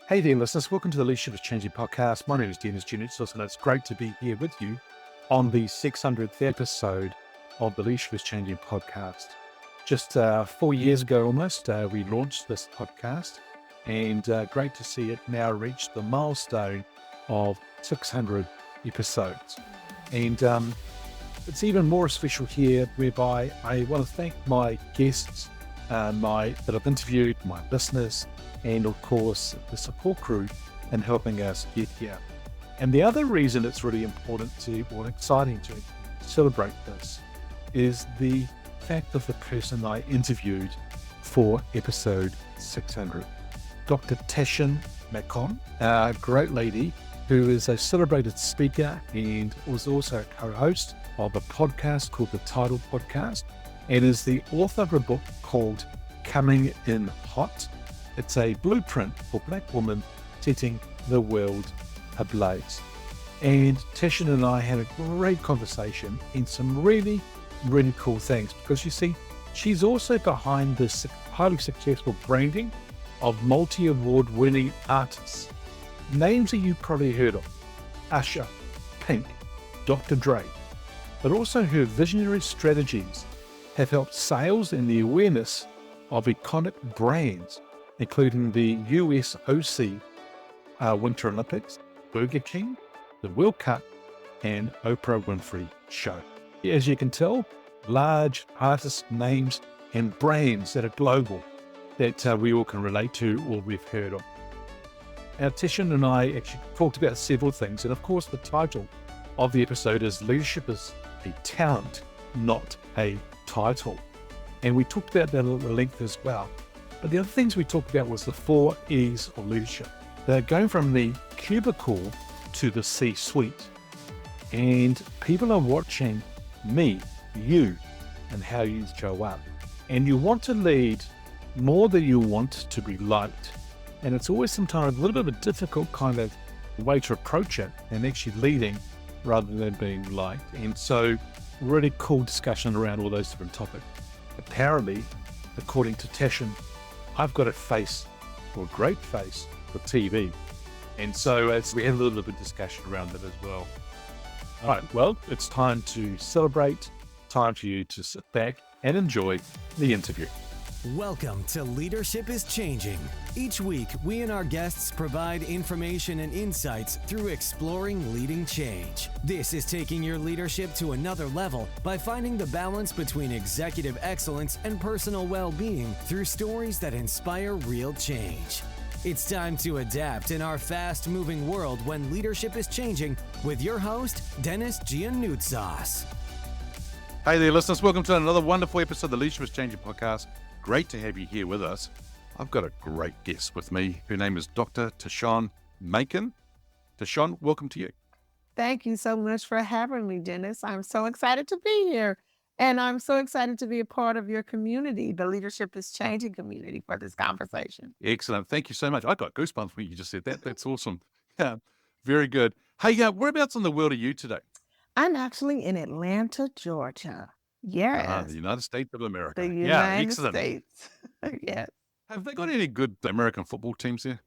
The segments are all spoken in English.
Hey there, listeners. Welcome to the Leadership is Changing podcast. My name is Denis Gianoutsos, and it's great to be here with you on the 600th episode of the Leadership is Changing podcast. Just 4 years ago almost, we launched this podcast, and great to see it now reach the milestone of 600 episodes. And it's even more special here, whereby I want to thank my guests that I've interviewed, my listeners, and of course the support crew in helping us get here. And the other reason it's really important or exciting to celebrate this is the fact of the person I interviewed for episode 600, Dr. Tashion Macon, a great lady who is a celebrated speaker and was also a co-host of a podcast called the Title Podcast, and is the author of a book called Coming in Hot. It's a blueprint for Black women setting the world ablaze. And Tashion and I had a great conversation and some really, really cool things, because you see, she's also behind this highly successful branding of multi-award winning artists. Names that you've probably heard of: Usher, Pink, Dr. Dre. But also her visionary strategies have helped sales and the awareness of iconic brands, including the USOC Winter Olympics, Burger King, the World Cup, and Oprah Winfrey Show. As you can tell, large artist names and brands that are global, that we all can relate to or we've heard of. Now, Tashion and I actually talked about several things, and of course the title of the episode is Leadership is a Talent, Not a Title. And we talked about that at length as well. But the other things we talked about was the 4 E's of leadership. They're going from the cubicle to the C-suite. And people are watching me, you, and how you show up. And you want to lead more than you want to be liked. And it's always sometimes a little bit of a difficult kind of way to approach it, and actually leading rather than being liked. And so really cool discussion around all those different topics. Apparently, according to Tashion, I've got a face, or a great face, for TV. And so we had a little bit of discussion around that as well. All right, well, it's time to celebrate, time for you to sit back and enjoy the interview. Welcome to Leadership is Changing. Each week, we and our guests provide information and insights through exploring leading change. This is taking your leadership to another level by finding the balance between executive excellence and personal well-being through stories that inspire real change. It's time to adapt in our fast-moving world when leadership is changing with your host, Denis Gianoutsos. Hey there, listeners. Welcome to another wonderful episode of the Leadership is Changing podcast. Great to have you here with us. I've got a great guest with me. Her name is Dr. Tashion Macon. Tashion, welcome to you. Thank you so much for having me, Dennis. I'm so excited to be here. And I'm so excited to be a part of your community, the Leadership is Changing community, for this conversation. Excellent. Thank you so much. I got goosebumps when you just said that. That's awesome. Yeah, very good. Hey, whereabouts in the world are you today? I'm actually in Atlanta, Georgia. Yes, The United States of America. the Yeah, United excellent. States. Yes. Have they got any good American football teams there?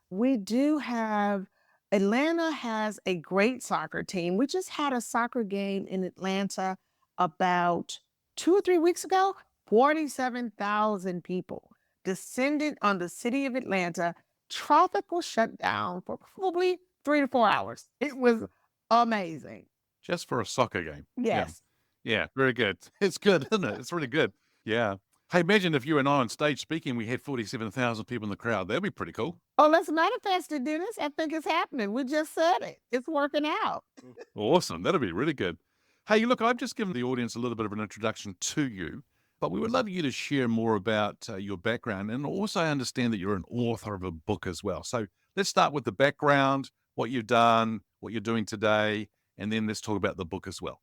We do have, Atlanta has a great soccer team. We just had a soccer game in Atlanta about 2 or 3 weeks ago. 47,000 people descended on the city of Atlanta. Traffic was shut down for probably 3 to 4 hours. It was amazing. Just for a soccer game. Yes. Yeah, very good. It's good, isn't it? It's really good. Yeah. Hey, imagine if you and I on stage speaking, we had 47,000 people in the crowd. That'd be pretty cool. Oh, let's manifest it, Dennis. I think it's happening. We just said it. It's working out. Awesome. That'd be really good. Hey, look, I've just given the audience a little bit of an introduction to you, but we would love you to share more about your background, and also understand that you're an author of a book as well. So let's start with the background, what you've done, what you're doing today, and then let's talk about the book as well.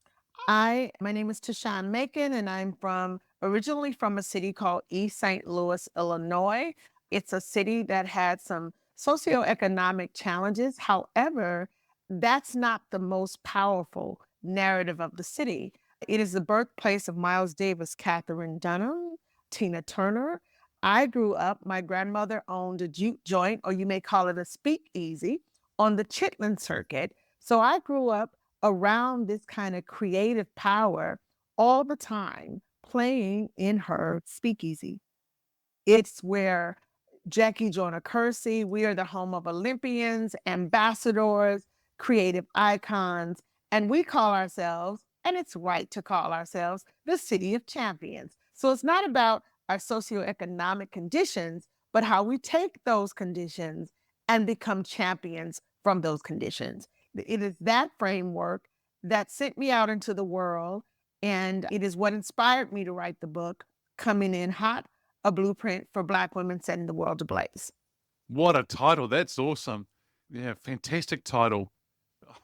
My name is Tashion Macon, and I'm originally from a city called East St. Louis, Illinois. It's a city that had some socioeconomic challenges. However, that's not the most powerful narrative of the city. It is the birthplace of Miles Davis, Catherine Dunham, Tina Turner. I grew up, my grandmother owned a juke joint, or you may call it a speakeasy, on the Chitlin circuit. So I grew up around this kind of creative power all the time, playing in her speakeasy. It's where Jackie Jonah Kersey, we are the home of Olympians, ambassadors, creative icons, and we call ourselves, and it's right to call ourselves, the city of champions. So it's not about our socioeconomic conditions, but how we take those conditions and become champions from those conditions. It is that framework that sent me out into the world, and it is what inspired me to write the book, Coming In Hot, a blueprint for Black women setting the world ablaze. What a title. That's awesome. Yeah, fantastic title.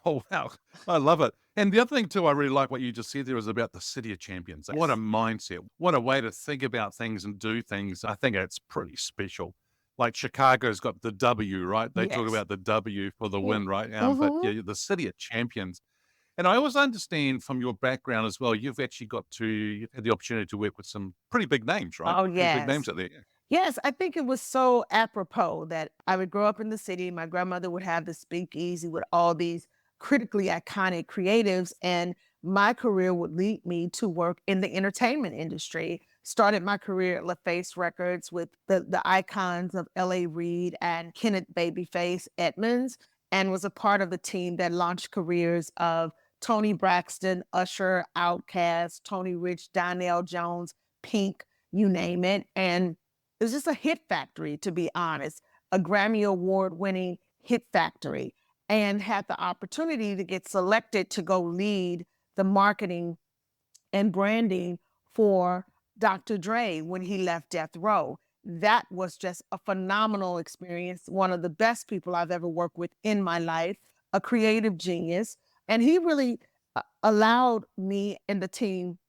Oh, wow. I love it. And the other thing, too, I really like what you just said there was about the city of champions. What a Yes. mindset. What a way to think about things and do things. I think it's pretty special. Like Chicago's got the W, right? They talk Yes. about the W for the Mm. win, right? But Mhm. yeah, the city of champions. And I always understand from your background as well, you've had the opportunity to work with some pretty big names, right? Oh, Pretty big yes. names out there. Yes, I think it was so apropos that I would grow up in the city. My grandmother would have the speakeasy with all these critically iconic creatives, and my career would lead me to work in the entertainment industry. Started my career at LaFace Records with the icons of L.A. Reid and Kenneth Babyface Edmonds, and was a part of the team that launched careers of Tony Braxton, Usher, Outkast, Tony Rich, Donnell Jones, Pink, you name it. And it was just a hit factory, to be honest, a Grammy Award winning hit factory, and had the opportunity to get selected to go lead the marketing and branding for Dr. Dre when he left Death Row. That was just a phenomenal experience. One of the best people I've ever worked with in my life, a creative genius. And he really allowed me and the team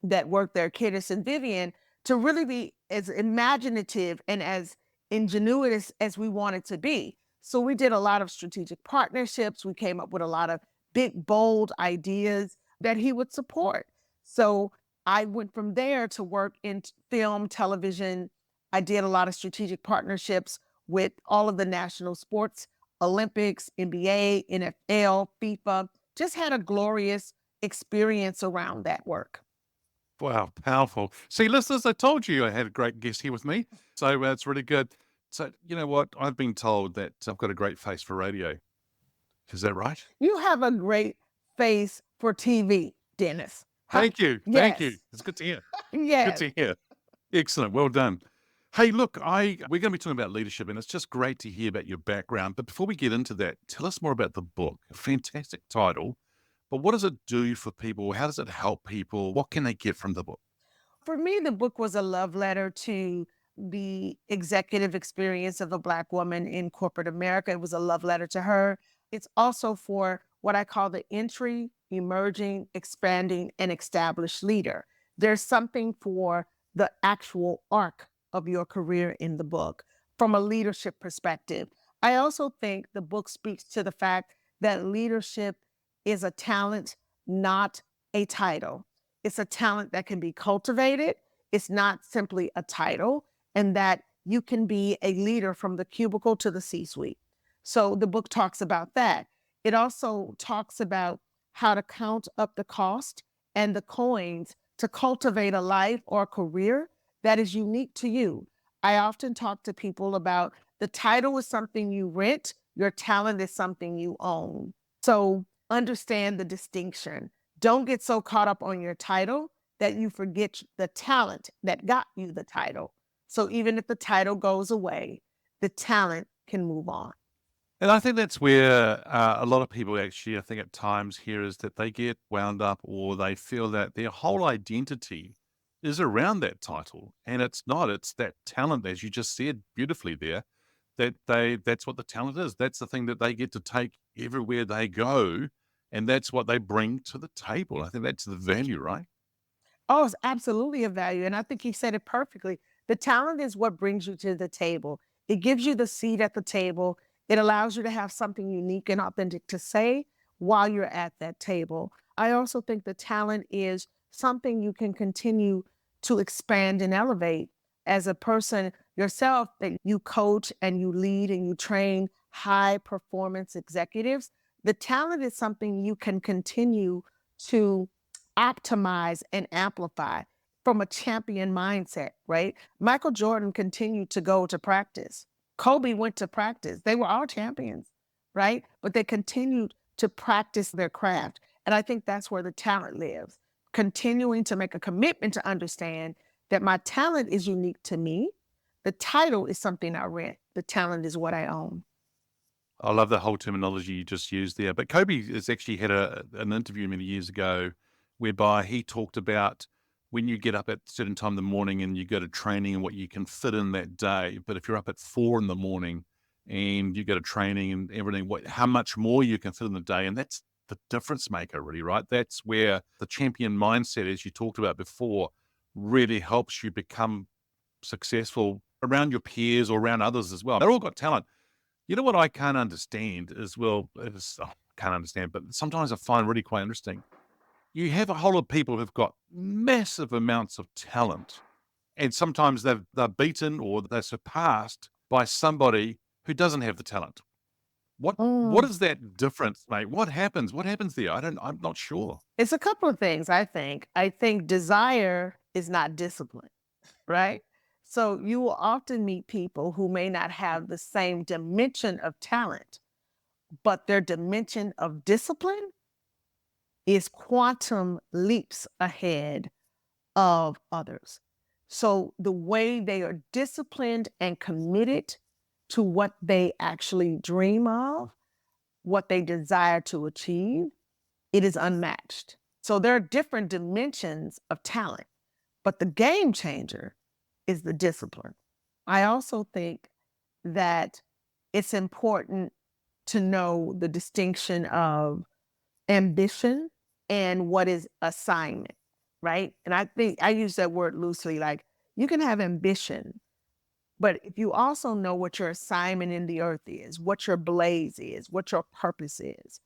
that worked there, Cadis and Vivian, to really be as imaginative and as ingenuous as we wanted to be. So we did a lot of strategic partnerships. We came up with a lot of big, bold ideas that he would support. So I went from there to work in film, television. I did a lot of strategic partnerships with all of the national sports, Olympics, NBA, NFL, FIFA. Just had a glorious experience around that work. Wow, powerful. See, listeners, I told you I had a great guest here with me. So it's really good. So, you know what? I've been told that I've got a great face for radio. Is that right? You have a great face for TV, Dennis. Huh? Thank you. Thank you. Yes. It's good to hear. Good Yes. to hear. Excellent. Well done. Hey, look, we're going to be talking about leadership, and it's just great to hear about your background. But before we get into that, tell us more about the book. A fantastic title. But what does it do for people? How does it help people? What can they get from the book? For me, the book was a love letter to the executive experience of a Black woman in corporate America. It was a love letter to her. It's also for what I call the entry, emerging, expanding, and established leader. There's something for the actual arc of your career in the book from a leadership perspective. I also think the book speaks to the fact that leadership is a talent, not a title. It's a talent that can be cultivated. It's not simply a title, and that you can be a leader from the cubicle to the C suite. So the book talks about that. It also talks about how to count up the cost and the coins to cultivate a life or a career that is unique to you. I often talk to people about the title is something you rent, your talent is something you own. So understand the distinction. Don't get so caught up on your title that you forget the talent that got you the title. So even if the title goes away, the talent can move on. And I think that's where a lot of people actually, I think at times here is that they get wound up or they feel that their whole identity is around that title. And it's not, it's that talent, as you just said beautifully there, that's what the talent is. That's the thing that they get to take everywhere they go. And that's what they bring to the table. I think that's the value, right? Oh, it's absolutely a value. And I think he said it perfectly. The talent is what brings you to the table. It gives you the seat at the table. It allows you to have something unique and authentic to say while you're at that table. I also think the talent is something you can continue to expand and elevate as a person yourself that you coach and you lead and you train high performance executives, the talent is something you can continue to optimize and amplify from a champion mindset, right? Michael Jordan continued to go to practice. Kobe went to practice. They were all champions, right? But they continued to practice their craft. And I think that's where the talent lives. Continuing to make a commitment to understand that my talent is unique to me. The title is something I rent. The talent is what I own. I love the whole terminology you just used there. But Kobe has actually had an interview many years ago whereby he talked about when you get up at a certain time in the morning and you go to training and what you can fit in that day. But if you're up at 4 a.m. and you go to training and everything, how much more you can fit in the day. And that's the difference maker, really, right? That's where the champion mindset, as you talked about before, really helps you become successful around your peers or around others as well. They're all got talent. You know what I can't understand as well can't understand, but sometimes I find really quite interesting. You have a whole lot of people who've got massive amounts of talent, and sometimes they're beaten or they're surpassed by somebody who doesn't have the talent. What Mm. is that difference, mate? What happens? What happens there? I'm not sure. It's a couple of things, I think. I think desire is not discipline, right? So you will often meet people who may not have the same dimension of talent, but their dimension of discipline is quantum leaps ahead of others. So the way they are disciplined and committed to what they actually dream of, what they desire to achieve, it is unmatched. So there are different dimensions of talent, but the game changer is the discipline. I also think that it's important to know the distinction of ambition and what is assignment, right? And I think I use that word loosely, like you can have ambition, but if you also know what your assignment in the earth is, what your blaze is, what your purpose is,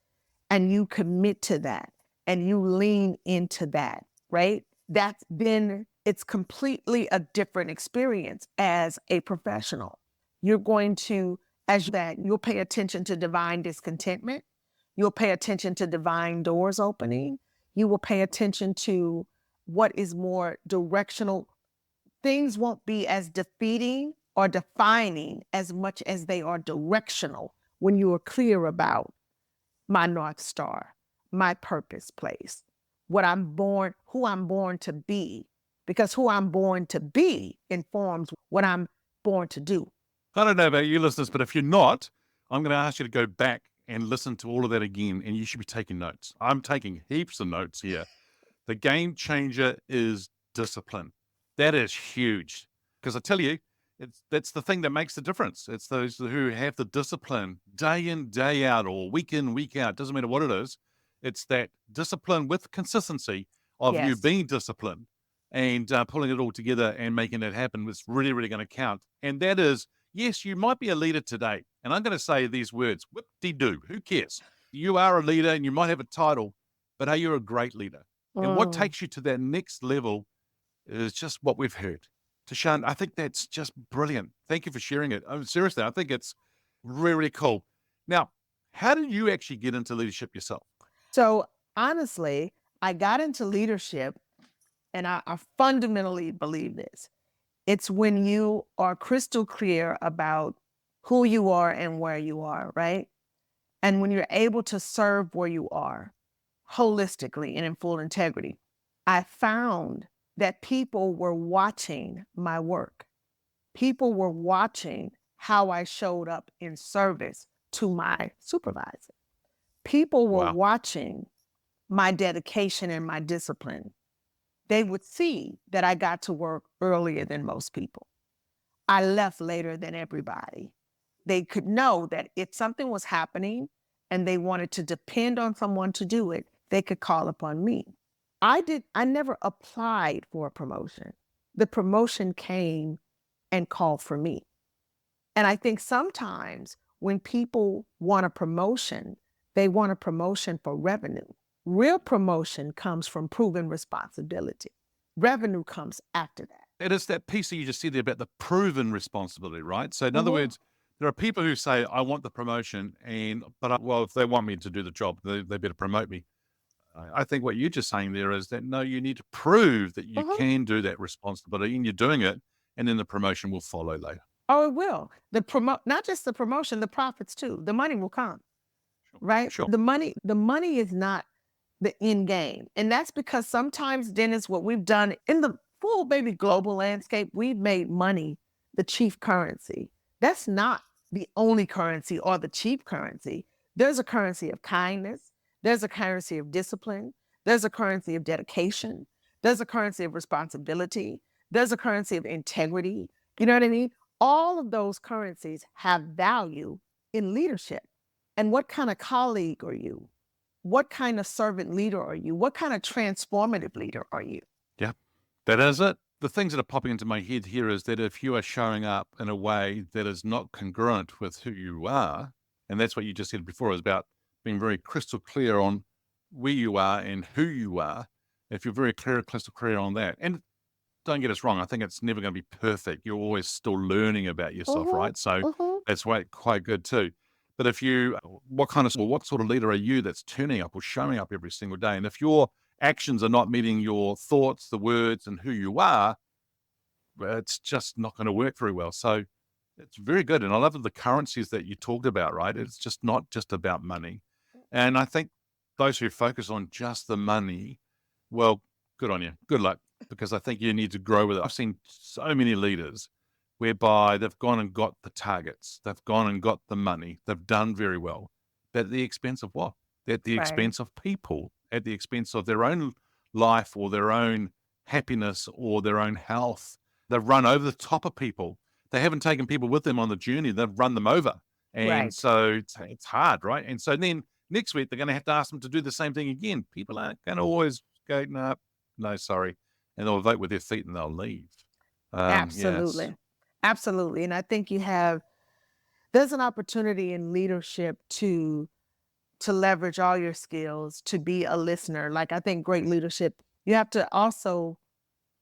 and you commit to that and you lean into that, right? That's then it's completely a different experience as a professional. You're going to, as that, you'll pay attention to divine discontentment. You'll pay attention to divine doors opening. You will pay attention to what is more directional. Things won't be as defeating or defining as much as they are directional when you are clear about my North Star, my purpose place, what I'm born, who I'm born to be, because who I'm born to be informs what I'm born to do. I don't know about you listeners, but if you're not, I'm going to ask you to go back and listen to all of that again, and you should be taking notes. I'm taking heaps of notes here. The game changer is discipline. That is huge. Because I tell you, that's the thing that makes the difference. It's those who have the discipline day in, day out, or week in, week out. Doesn't matter what it is. It's that discipline with consistency of you Yes. being disciplined and pulling it all together and making it happen was really, really going to count. And that is, yes, you might be a leader today. And I'm going to say these words, whip-de-doo, who cares? You are a leader and you might have a title, but are you a great leader? And what takes you to that next level is just what we've heard. Tashion, I think that's just brilliant. Thank you for sharing it. Seriously, I think it's really, really cool. Now, how did you actually get into leadership yourself? So honestly, I got into leadership and I fundamentally believe this. It's when you are crystal clear about who you are and where you are, right? And when you're able to serve where you are holistically and in full integrity. I found that people were watching my work. People were watching how I showed up in service to my supervisor. People were Wow. watching my dedication and my discipline. They would see that I got to work earlier than most people. I left later than everybody. They could know that if something was happening and they wanted to depend on someone to do it, they could call upon me. I never applied for a promotion. The promotion came and called for me. And I think sometimes when people want a promotion, they want a promotion for revenue. Real promotion comes from proven responsibility. Revenue comes after that. it is that piece that you just said there about the proven responsibility, right? So in other Mhm. words, there are people who say, I want the promotion, well, if they want me to do the job, they better promote me. I think what you're just saying there is that, no, you need to prove that you Mhm. can do that responsibility and you're doing it, and then the promotion will follow later. Oh, it will. Not just the promotion, the profits too. The money will come, Sure. right? Sure. The money is not the end game. And that's because sometimes, Dennis, what we've done in the full baby global landscape, we've made money the chief currency. That's not the only currency or the chief currency. There's a currency of kindness, there's a currency of discipline, there's a currency of dedication, there's a currency of responsibility, there's a currency of integrity. You know what I mean? All of those currencies have value in leadership. And what kind of colleague are you? What kind of servant leader are you? What kind of transformative leader are you? Yeah, that is it. The things that are popping into my head here is that if you are showing up in a way that is not congruent with who you are, and that's what you just said before, is about being very crystal clear on where you are and who you are. If you're very clear, crystal clear on that, and don't get us wrong, I think it's never going to be perfect. You're always still learning about yourself, Mhm, right? So mhm. that's quite good too. But if you, what sort of leader are you that's turning up or showing up every single day? And if your actions are not meeting your thoughts, the words, and who you are, well, it's just not going to work very well. So it's very good. And I love the currencies that you talked about, right? It's just not just about money. And I think those who focus on just the money, well, good on you. Good luck, because I think you need to grow with it. I've seen so many leaders whereby they've gone and got the targets, they've gone and got the money, they've done very well, but at the expense of what? At the Right, expense of people, at the expense of their own life or their own happiness or their own health. They've run over the top of people. They haven't taken people with them on the journey. They've run them over. And right. so it's hard, right? And so then next week, they're going to have to ask them to do the same thing again. People aren't going to always go, no, no, sorry. And they'll vote with their feet and they'll leave. Yeah, Absolutely. Absolutely. And I think there's an opportunity in leadership to leverage all your skills, to be a listener. Like I think great leadership, you have to also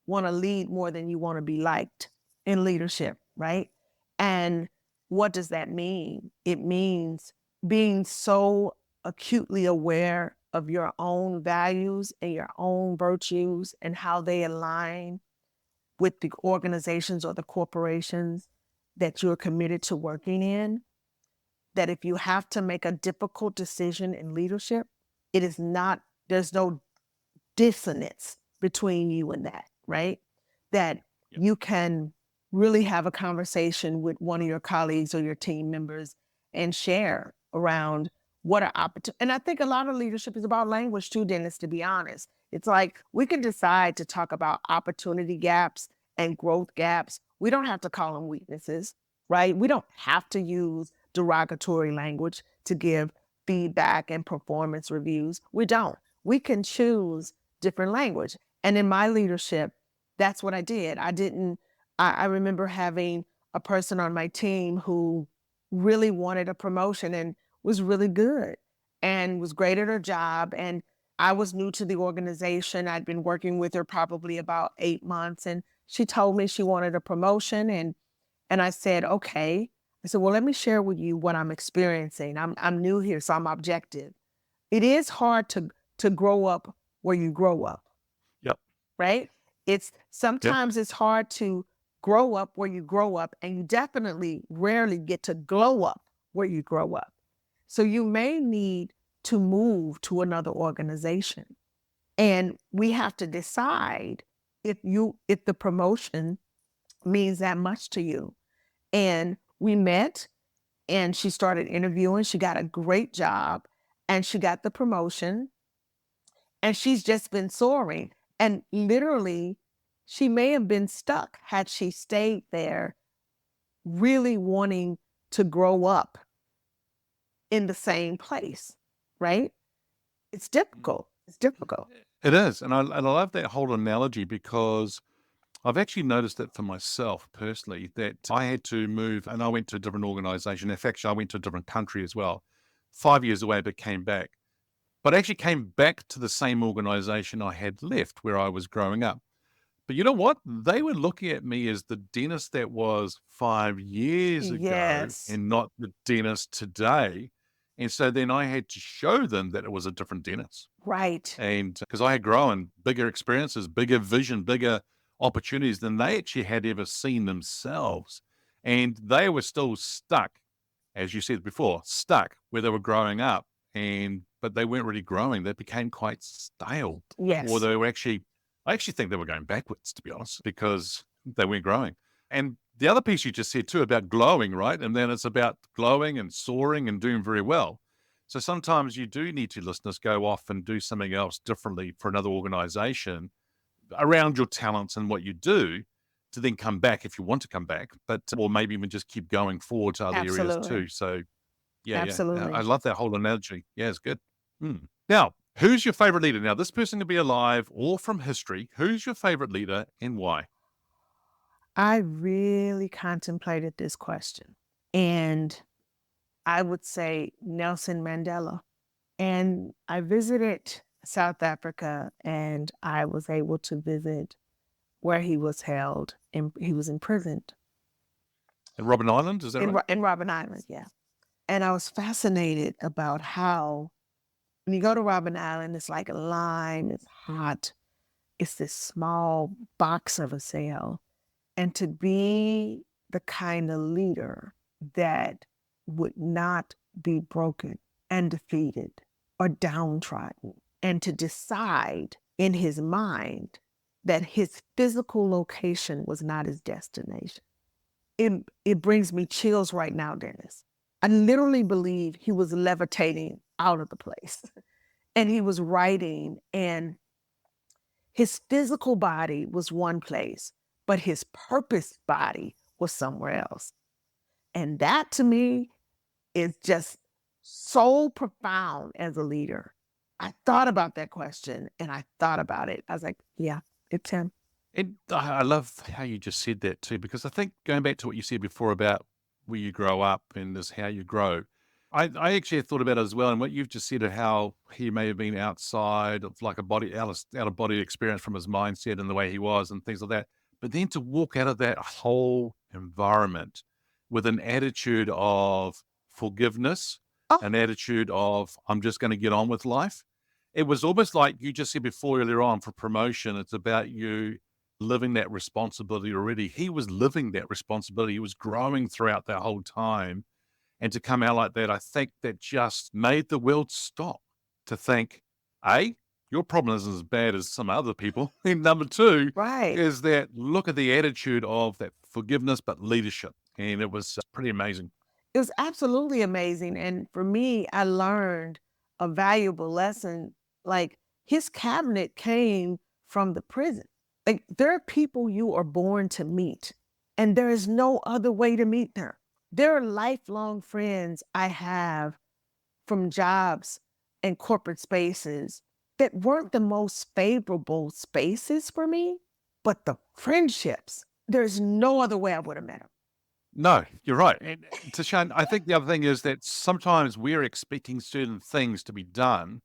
want to lead more than you want to be liked in leadership, right? And what does that mean? It means being so acutely aware of your own values and your own virtues and how they align with the organizations or the corporations that you're committed to working in. That if you have to make a difficult decision in leadership, it is not, there's no dissonance between you and that, right? That yep, you can really have a conversation with one of your colleagues or your team members and share around what are opportunities. And I think a lot of leadership is about language too, Dennis, to be honest. It's like we can decide to talk about opportunity gaps and growth gaps. We don't have to call them weaknesses, right? We don't have to use derogatory language to give feedback and performance reviews. We don't. We can choose different language. And in my leadership, that's what I did. I remember having a person on my team who really wanted a promotion and was really good and was great at her job. And I was new to the organization. I'd been working with her probably about 8 months. And she told me she wanted a promotion. And I said, okay. I said, well, let me share with you what I'm experiencing. I'm new here, so I'm objective. It is hard to grow up where you grow up, yep, right? It's yep. sometimes it's hard to grow up where you grow up, and you definitely rarely get to glow up where you grow up. So you may need to move to another organization. And we have to decide if the promotion means that much to you. And we met and she started interviewing. She got a great job and she got the promotion and she's just been soaring. And literally, she may have been stuck had she stayed there, really wanting to grow up in the same place, right? It's difficult. It's difficult. It is. And I love that whole analogy because I've actually noticed that for myself personally, that I had to move and I went to a different organization. In fact, I went to a different country as well. 5 years away, but came back. But I actually came back to the same organization I had left where I was growing up. But you know what? They were looking at me as the Dennis that was 5 years ago Yes. and not the Dennis today. And so then I had to show them that it was a different Dennis. Right. And because I had grown, bigger experiences, bigger vision, bigger opportunities than they actually had ever seen themselves. And they were still stuck, as you said before, stuck where they were growing up. But they weren't really growing. They became quite stale, or Yes. they were actually, I actually think they were going backwards, to be honest, because they weren't growing. And the other piece you just said too about glowing, right? And then it's about glowing and soaring and doing very well. So sometimes you do need to, listeners, go off and do something else differently for another organization around your talents and what you do to then come back if you want to come back, but or maybe even just keep going forward to other areas Absolutely. too. So yeah. I Absolutely. love that whole analogy. Yeah, it's good. Hmm. Now, who's your favorite leader? Now, this person can be alive or from history. Who's your favorite leader and why? I really contemplated this question. And I would say Nelson Mandela. And I visited South Africa and I was able to visit where he was held and he was imprisoned And Robin Island, is that right? in Robben Island. Yeah. And I was fascinated about how when you go to Robben Island, it's like a line, it's hot, it's this small box of a cell. And to be the kind of leader that would not be broken and defeated or downtrodden, and to decide in his mind that his physical location was not his destination. It brings me chills right now, Dennis. I literally believe he was levitating out of the place and he was writing, and his physical body was one place, but his purpose body was somewhere else. And that to me is just so profound as a leader. I thought about that question and I thought about it. I was like, yeah, it's him. And I love how you just said that too, because I think going back to what you said before about where you grow up and is how you grow, I actually thought about it as well. And what you've just said of how he may have been outside of like a out of body experience from his mindset and the way he was and things like that. But then to walk out of that whole environment with an attitude of forgiveness, Oh, an attitude of, I'm just going to get on with life. It was almost like you just said before earlier on for promotion. It's about you living that responsibility already. He was living that responsibility. He was growing throughout that whole time. And to come out like that, I think that just made the world stop to think, A, your problem isn't as bad as some other people. And number two right. is that look at the attitude of that forgiveness, but leadership. And it was pretty amazing. It was absolutely amazing. And for me, I learned a valuable lesson. Like his cabinet came from the prison. Like there are people you are born to meet, and there is no other way to meet them. There are lifelong friends I have from jobs and corporate spaces that weren't the most favorable spaces for me, but the friendships, there's no other way I would have met them. No, you're right. And Tashawn, I think the other thing is that sometimes we're expecting certain things to be done,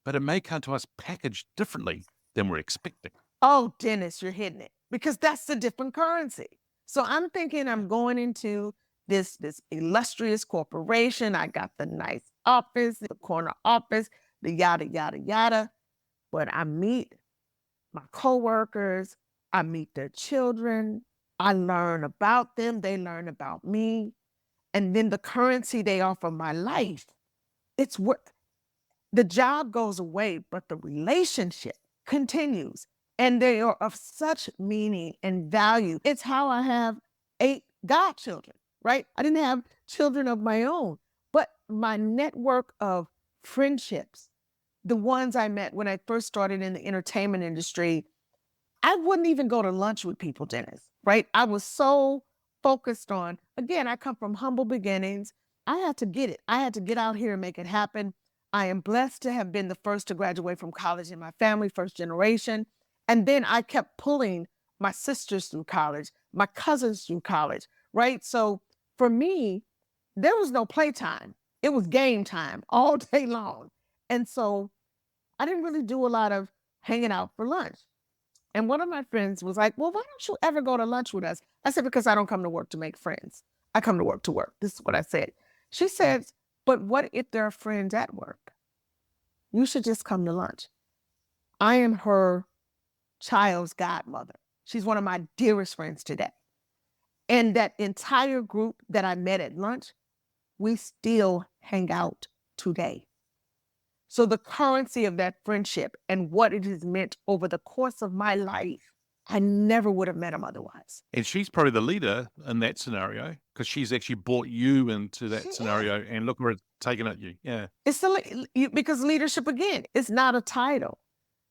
but it may come to us packaged differently than we're expecting. Oh, Dennis, you're hitting it because that's a different currency. So I'm thinking I'm going into this illustrious corporation. I got the nice office, the corner office, the yada yada yada. But I meet my coworkers, I meet their children, I learn about them, they learn about me, and then the currency they offer my life. It's what the job goes away, but the relationship continues. And they are of such meaning and value. It's how I have 8 godchildren, right? I didn't have children of my own, but my network of friendships, the ones I met when I first started in the entertainment industry, I wouldn't even go to lunch with people, Dennis, right? I was so focused on, again, I come from humble beginnings. I had to get it. I had to get out here and make it happen. I am blessed to have been the first to graduate from college in my family, first generation. And then I kept pulling my sisters through college, my cousins through college, right? So for me, there was no playtime. It was game time all day long. And so I didn't really do a lot of hanging out for lunch. And one of my friends was like, well, why don't you ever go to lunch with us? I said, because I don't come to work to make friends. I come to work to work. This is what I said. She says, but what if there are friends at work? You should just come to lunch. I am her child's godmother. She's one of my dearest friends today. And that entire group that I met at lunch, we still hang out today. So the currency of that friendship and what it has meant over the course of my life, I never would have met him otherwise. And she's probably the leader in that scenario because she's actually brought you into that She is. scenario and look where it's taken at you. Yeah. It's because leadership, again, it's not a title.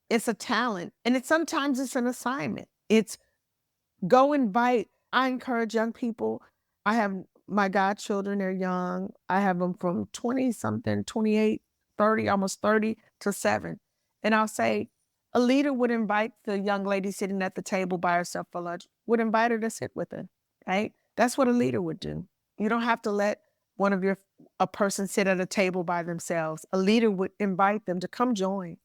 It's a talent. And sometimes it's an assignment. It's go invite. I encourage young people. I have my godchildren, they're young. I have them from 20 something, 28, 30, almost 30 to 7. And I'll say, a leader would invite the young lady sitting at the table by herself for lunch, would invite her to sit with her, right? That's what a leader would do. You don't have to let a person sit at a table by themselves. A leader would invite them to come join.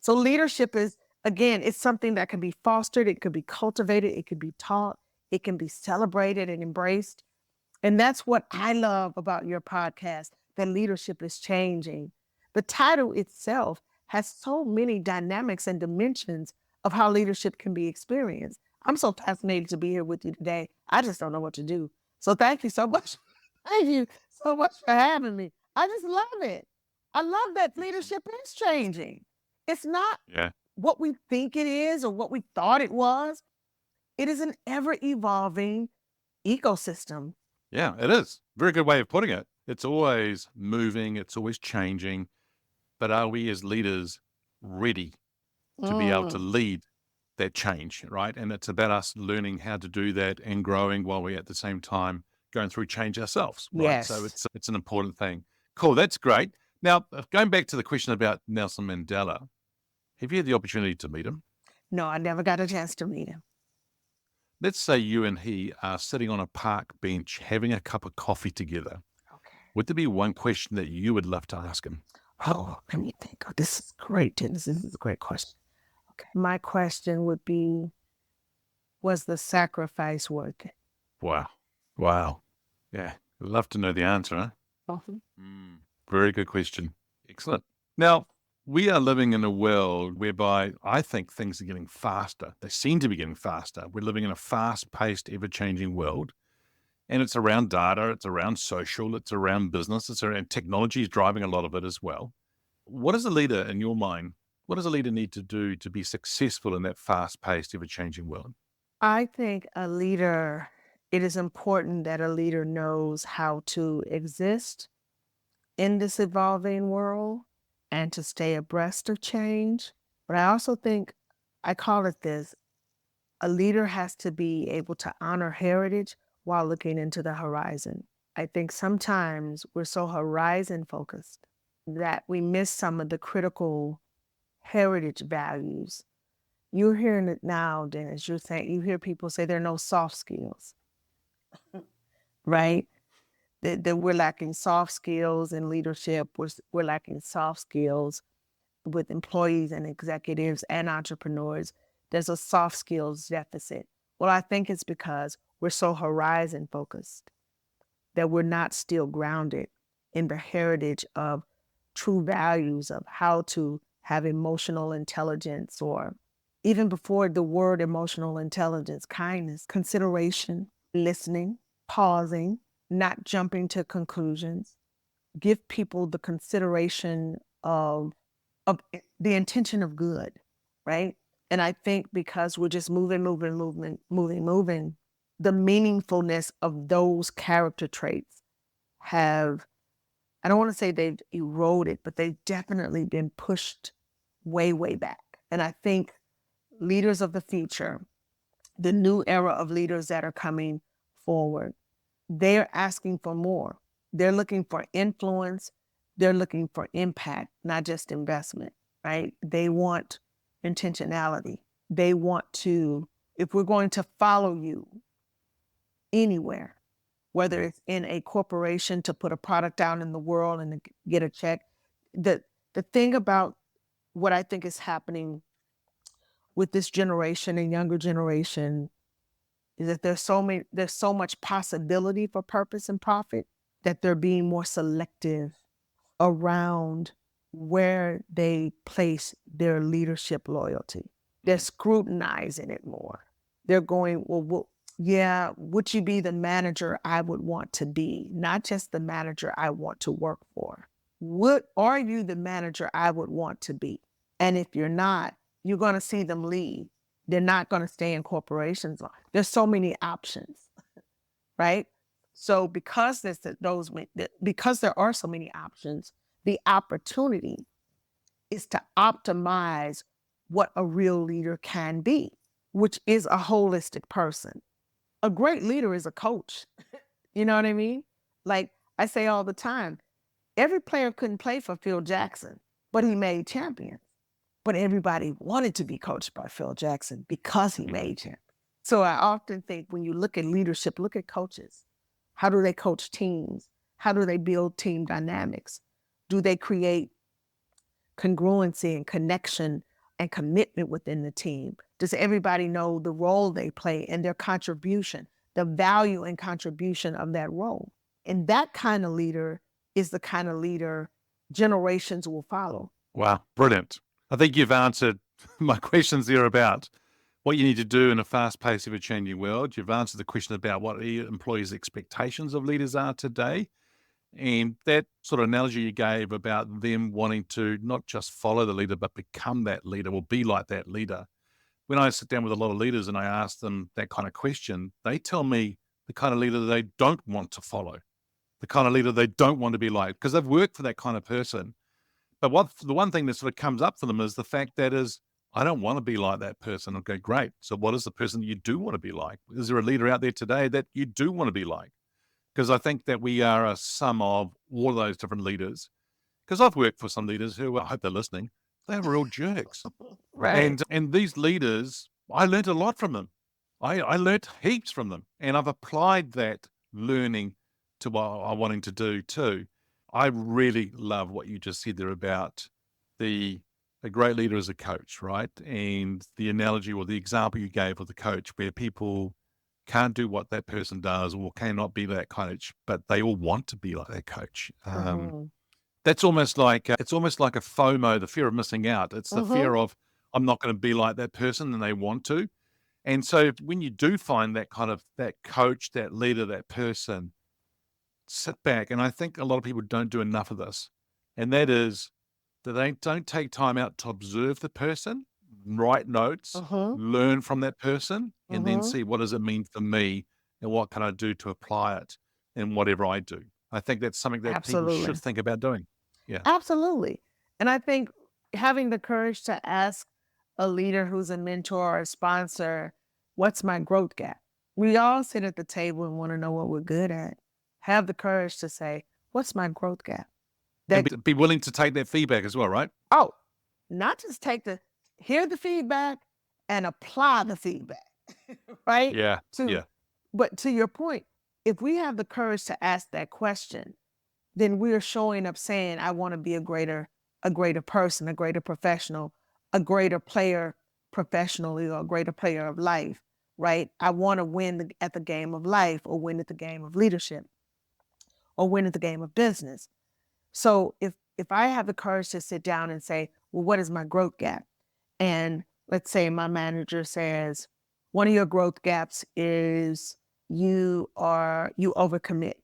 So leadership is, again, it's something that can be fostered, it could be cultivated, it could be taught, it can be celebrated and embraced. And that's what I love about your podcast, that leadership is changing. The title itself has so many dynamics and dimensions of how leadership can be experienced. I'm so fascinated to be here with you today. I just don't know what to do. So thank you so much. Thank you so much for having me. I just love it. I love that leadership is changing. It's not what we think it is or what we thought it was. It is an ever-evolving ecosystem. Yeah, it is. Very good way of putting it. It's always moving. It's always changing. But are we as leaders ready to be able to lead that change, right? And it's about us learning how to do that and growing while we're at the same time going through change ourselves, right? Yes. So it's an important thing. Cool, that's great. Now, going back to the question about Nelson Mandela, have you had the opportunity to meet him? No, I never got a chance to meet him. Let's say you and he are sitting on a park bench having a cup of coffee together. Okay. Would there be one question that you would love to ask him? Oh, let me think. Oh, this is great, Dennis. This is a great question. Okay. My question would be, was the sacrifice worth it? Wow. Yeah, I'd love to know the answer, huh? Awesome. Very good question. Excellent. Now, we are living in a world whereby I think things are getting faster. They seem to be getting faster. We're living in a fast-paced, ever-changing world. And it's around data, it's around social, it's around business, it's around technology is driving a lot of it as well. What is a leader, in your mind, what does a leader need to do to be successful in that fast-paced, ever-changing world? I think it is important that a leader knows how to exist in this evolving world and to stay abreast of change. But I also think, I call it this, a leader has to be able to honor heritage while looking into the horizon. I think sometimes we're so horizon focused that we miss some of the critical heritage values. You're hearing it now, Dennis. You hear people say there are no soft skills, right? That we're lacking soft skills in leadership. We're lacking soft skills with employees and executives and entrepreneurs. There's a soft skills deficit. Well, I think it's because we're so horizon focused that we're not still grounded in the heritage of true values of how to have emotional intelligence, or even before the word emotional intelligence, kindness, consideration, listening, pausing, not jumping to conclusions, give people the consideration of the intention of good, right? And I think because we're just moving, the meaningfulness of those character traits have, I don't want to say they've eroded, but they've definitely been pushed way, way back. And I think leaders of the future, the new era of leaders that are coming forward, they're asking for more. They're looking for influence. They're looking for impact, not just investment, right? They want intentionality. They want to, if we're going to follow you anywhere, whether it's in a corporation to put a product out in the world and to get a check, the thing about what I think is happening with this generation and younger generation is that there's so much possibility for purpose and profit that they're being more selective around where they place their leadership loyalty. They're scrutinizing it more. They're going, yeah, would you be the manager I would want to be? Not just the manager I want to work for. Are you the manager I would want to be? And if you're not, you're going to see them leave. They're not going to stay in corporations. There's so many options, right? So because because there are so many options, the opportunity is to optimize what a real leader can be, which is a holistic person. A great leader is a coach. You know what I mean? Like I say all the time, every player couldn't play for Phil Jackson, but he made champions. But everybody wanted to be coached by Phil Jackson because he made champions. So I often think when you look at leadership, look at coaches. How do they coach teams? How do they build team dynamics? Do they create congruency and connection and commitment within the team? Does everybody know the role they play and their contribution, the value and contribution of that role? And that kind of leader is the kind of leader generations will follow. Wow, brilliant. I think you've answered my questions there about what you need to do in a fast-paced, ever-changing world. You've answered the question about what employees' expectations of leaders are today. And that sort of analogy you gave about them wanting to not just follow the leader, but become that leader or be like that leader. When I sit down with a lot of leaders and I ask them that kind of question, they tell me the kind of leader they don't want to follow, the kind of leader they don't want to be like, because they've worked for that kind of person. But the one thing that sort of comes up for them is the fact that I don't want to be like that person. Okay, great. So what is the person you do want to be like? Is there a leader out there today that you do want to be like? Because I think that we are a sum of all of those different leaders. Because I've worked for some leaders who, I hope they're listening, they are real jerks. Right. And these leaders, I learned a lot from them. I learned heaps from them. And I've applied that learning to what I'm wanting to do too. I really love what you just said there about a great leader as a coach, right? And the analogy or the example you gave of the coach where people can't do what that person does or cannot be that coach, but they all want to be like that coach. That's almost like it's almost like a FOMO, the fear of missing out. It's the fear of I'm not going to be like that person, and they want to. And so when you do find that kind of that coach, that leader, that person, sit back. And I think a lot of people don't do enough of this, and that is that they don't take time out to observe the person, write notes, learn from that person, and then see what does it mean for me and what can I do to apply it in whatever I do. I think that's something that people Absolutely. should think about doing. Yeah. Absolutely. And I think having the courage to ask a leader who's a mentor or a sponsor, what's my growth gap? We all sit at the table and want to know what we're good at. Have the courage to say, what's my growth gap? And be willing to take that feedback as well, right? Oh, not just hear the feedback and apply the feedback, right? Yeah. Yeah. But to your point, if we have the courage to ask that question, then we're showing up saying, I want to be a greater person, a greater professional, a greater player professionally, or a greater player of life, right? I want to win at the game of life, or win at the game of leadership, or win at the game of business. So if I have the courage to sit down and say, well, what is my growth gap? And let's say my manager says, one of your growth gaps is you overcommit.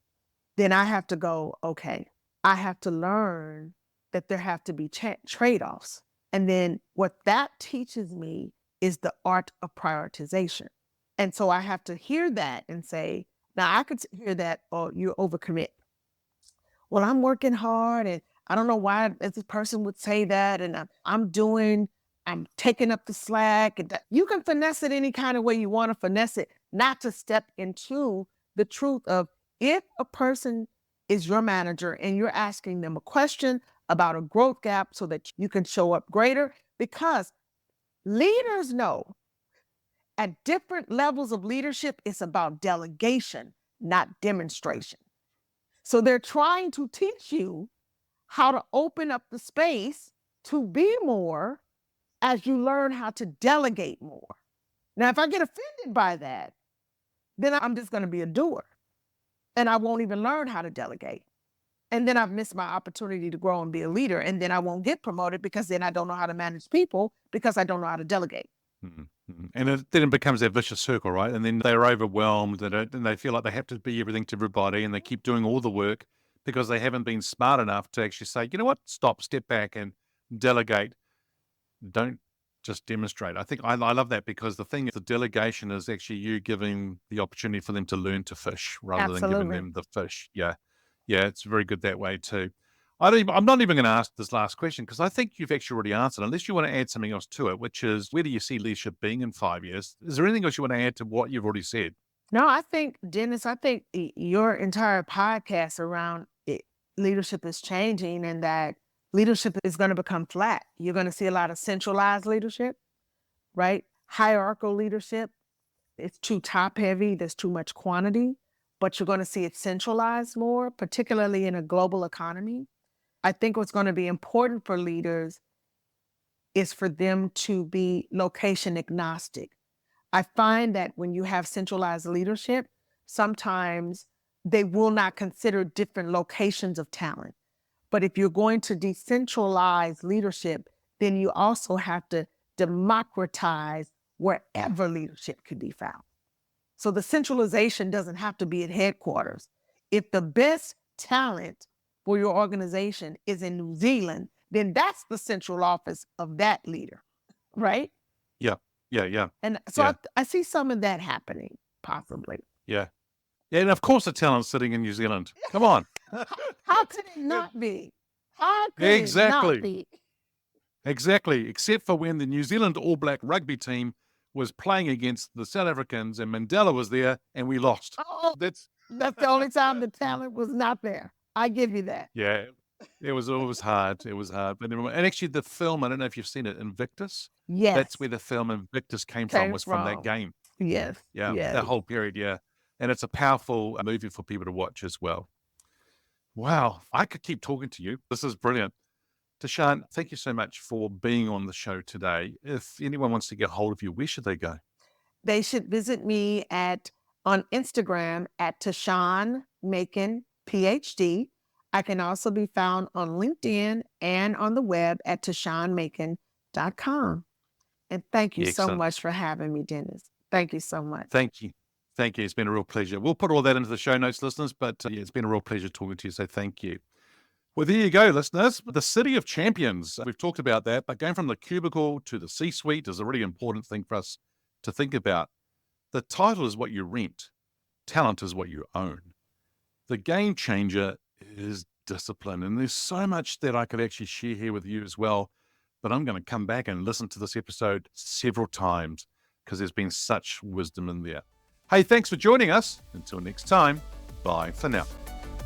Then I have to go, okay, I have to learn that there have to be trade-offs. And then what that teaches me is the art of prioritization. And so I have to hear that and say, now I could hear that, oh, you overcommit. Well, I'm working hard and I don't know why this person would say that. And I'm taking up the slack. And you can finesse it any kind of way you want to finesse it, not to step into the truth of if a person is your manager and you're asking them a question about a growth gap so that you can show up greater, because leaders know at different levels of leadership, it's about delegation, not demonstration. So they're trying to teach you how to open up the space to be more as you learn how to delegate more. Now, if I get offended by that, then I'm just going to be a doer and I won't even learn how to delegate. And then I've missed my opportunity to grow and be a leader. And then I won't get promoted because then I don't know how to manage people because I don't know how to delegate. Mm-hmm. And then it becomes that vicious circle, right? And then they're overwhelmed and they feel like they have to be everything to everybody and they keep doing all the work because they haven't been smart enough to actually say, you know what, step back and delegate. Don't just demonstrate. I think I love that because the thing is the delegation is actually you giving the opportunity for them to learn to fish rather than giving them the fish. Yeah. Yeah, it's very good that way too. I'm not even going to ask this last question because I think you've actually already answered, unless you want to add something else to it, which is where do you see leadership being in 5 years? Is there anything else you want to add to what you've already said? No, I think, Dennis, your entire podcast around leadership is changing and that leadership is going to become flat. You're going to see a lot of centralized leadership, right? Hierarchical leadership. It's too top heavy. There's too much quantity, but you're going to see it centralized more, particularly in a global economy. I think what's going to be important for leaders is for them to be location agnostic. I find that when you have centralized leadership, sometimes they will not consider different locations of talent. But if you're going to decentralize leadership, then you also have to democratize wherever leadership could be found. So the centralization doesn't have to be at headquarters. If the best talent for your organization is in New Zealand, then that's the central office of that leader, right? Yeah. And so I see some of that happening, possibly. Yeah. Yeah, and of course the talent's sitting in New Zealand. Come on. How could it not be? How could Exactly. it not be? Exactly. Except for when the New Zealand All Black rugby team was playing against the South Africans and Mandela was there and we lost. Oh, That's the only time the talent was not there. I give you that. Yeah. It was hard. It was hard. But and actually the film, I don't know if you've seen it, Invictus. Yes. That's where the film Invictus came from that game. Yes. Yeah. Yes. That whole period, yeah. And it's a powerful movie for people to watch as well. Wow. I could keep talking to you. This is brilliant. Tashion, thank you so much for being on the show today. If anyone wants to get hold of you, where should they go? They should visit me on Instagram at Tashion Macon, PhD. I can also be found on LinkedIn and on the web at TashionMacon.com. And thank you so much for having me, Dennis. Thank you so much. Thank you. Thank you. It's been a real pleasure. We'll put all that into the show notes, listeners, but it's been a real pleasure talking to you. So thank you. Well, there you go, listeners. The City of Champions. We've talked about that, but going from the cubicle to the C-suite is a really important thing for us to think about. The title is what you rent. Talent is what you own. The game changer is discipline. And there's so much that I could actually share here with you as well. But I'm going to come back and listen to this episode several times because there's been such wisdom in there. Hey, thanks for joining us. Until next time, bye for now.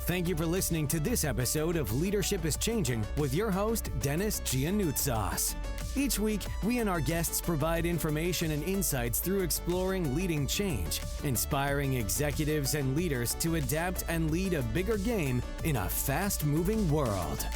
Thank you for listening to this episode of Leadership is Changing with your host, Denis Gianoutsos. Each week, we and our guests provide information and insights through exploring leading change, inspiring executives and leaders to adapt and lead a bigger game in a fast-moving world.